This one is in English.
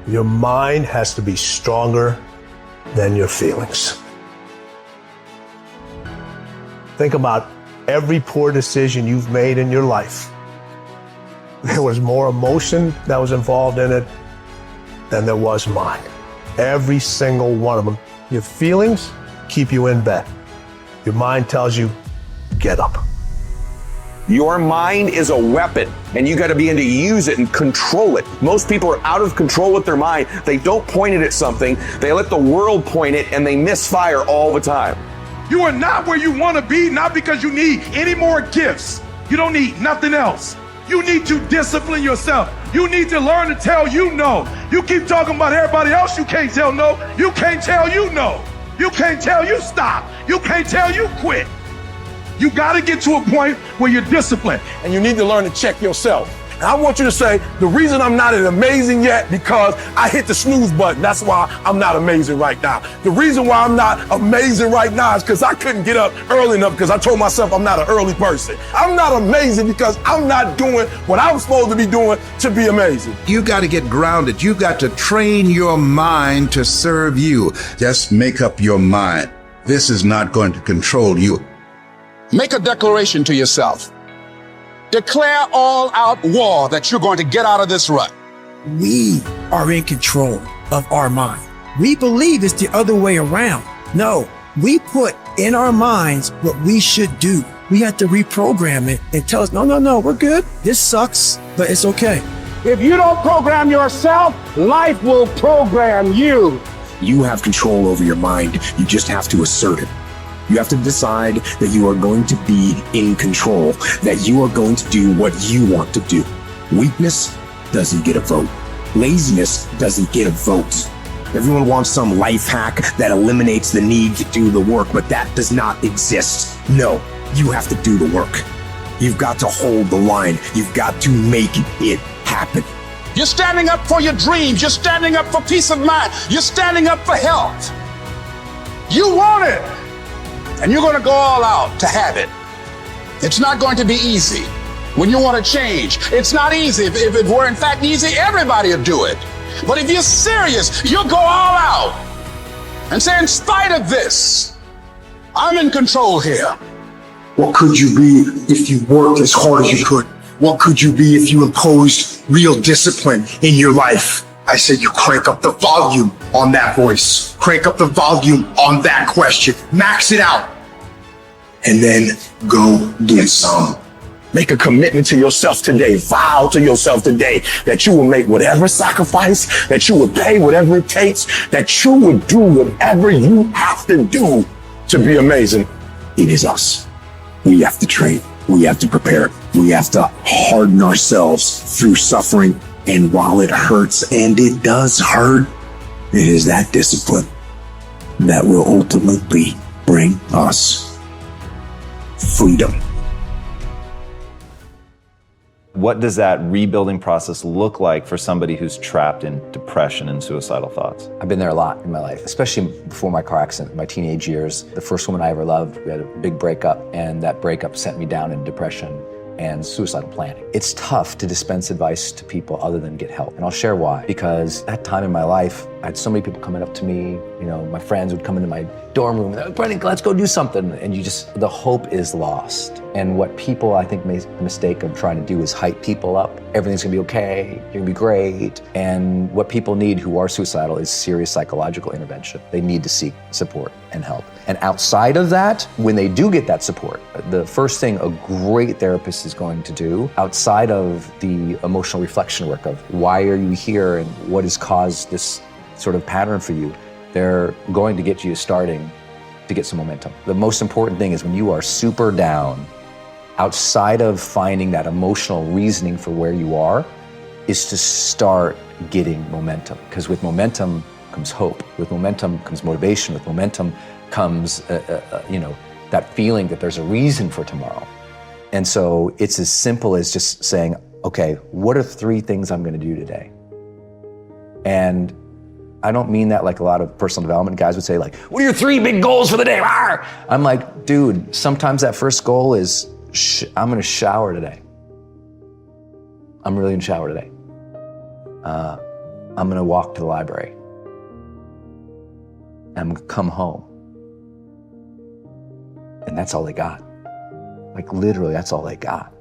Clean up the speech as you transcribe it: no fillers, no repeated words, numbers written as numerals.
Your mind has to be stronger than your feelings. Think about every poor decision you've made in your life. There was more emotion that was involved in it than there was mine. Every single one of them. Your feelings keep you in bed. Your mind tells you, get up. Your mind is a weapon, and you got to be able to use it and control it. Most people are out of control with their mind. They don't point it at something. They let the world point it, and they misfire all the time. You are not where you want to be, not because you need any more gifts. You don't need nothing else. You need to discipline yourself. You need to learn to tell you no. You keep talking about everybody else you can't tell no. You can't tell you no. You can't tell you stop. You can't tell you quit. You got to get to a point where you're disciplined. And you need to learn to check yourself. And I want you to say, the reason I'm not amazing yet, because I hit the snooze button. That's why I'm not amazing right now. The reason why I'm not amazing right now is because I couldn't get up early enough because I told myself I'm not an early person. I'm not amazing because I'm not doing what I'm supposed to be doing to be amazing. You got to get grounded. You got to train your mind to serve you. Just make up your mind. This is not going to control you. Make a declaration to yourself. Declare all out war that you're going to get out of this rut. We are in control of our mind. We believe it's the other way around. No, we put in our minds what we should do. We have to reprogram it and tell us, no, we're good. This sucks, but it's okay. If you don't program yourself, life will program you. You have control over your mind. You just have to assert it. You have to decide that you are going to be in control, that you are going to do what you want to do. Weakness doesn't get a vote. Laziness doesn't get a vote. Everyone wants some life hack that eliminates the need to do the work, but that does not exist. No, you have to do the work. You've got to hold the line. You've got to make it happen. You're standing up for your dreams. You're standing up for peace of mind. You're standing up for health. You want it. And you're going to go all out to have it. It's not going to be easy. When you want to change, it's not easy. If it were in fact easy, everybody would do it. But if you're serious, you'll go all out and say, in spite of this, I'm in control here. What could you be if you worked as hard as you could? What could you be if you imposed real discipline in your life? I said you crank up the volume on that voice. Crank up the volume on that question. Max it out. And then go get some. Make a commitment to yourself today. Vow to yourself today that you will make whatever sacrifice, that you will pay whatever it takes, that you would do whatever you have to do to be amazing. It is us. We have to train. We have to prepare. We have to harden ourselves through suffering. And while it hurts, and it does hurt, it is that discipline that will ultimately bring us freedom. What does that rebuilding process look like for somebody who's trapped in depression and suicidal thoughts? I've been there a lot in my life, especially before my car accident, my teenage years. The first woman I ever loved, we had a big breakup, and that breakup sent me down in depression and suicidal planning. It's tough to dispense advice to people other than get help. And I'll share why. Because that time in my life, I had so many people coming up to me, my friends would come into my dorm room and Brendan, let's go do something. And the hope is lost. And what people, I think, make the mistake of trying to do is hype people up. Everything's gonna be okay, you're gonna be great. And what people need who are suicidal is serious psychological intervention. They need to seek support and help. And outside of that, when they do get that support, the first thing a great therapist is going to do, outside of the emotional reflection work of why are you here and what has caused this sort of pattern for you, they're going to get you starting to get some momentum. The most important thing is when you are super down, outside of finding that emotional reasoning for where you are, is to start getting momentum. Because with momentum comes hope. With momentum comes motivation. With momentum comes, that feeling that there's a reason for tomorrow. And so it's as simple as just saying, okay, what are 3 things I'm gonna do today? And I don't mean that like a lot of personal development guys would say, like, what are your 3 big goals for the day? Arr! I'm like, dude, sometimes that first goal is, I'm gonna shower today. I'm really gonna shower today. I'm gonna walk to the library. And I'm gonna come home. And that's all they got. Like literally, that's all they got.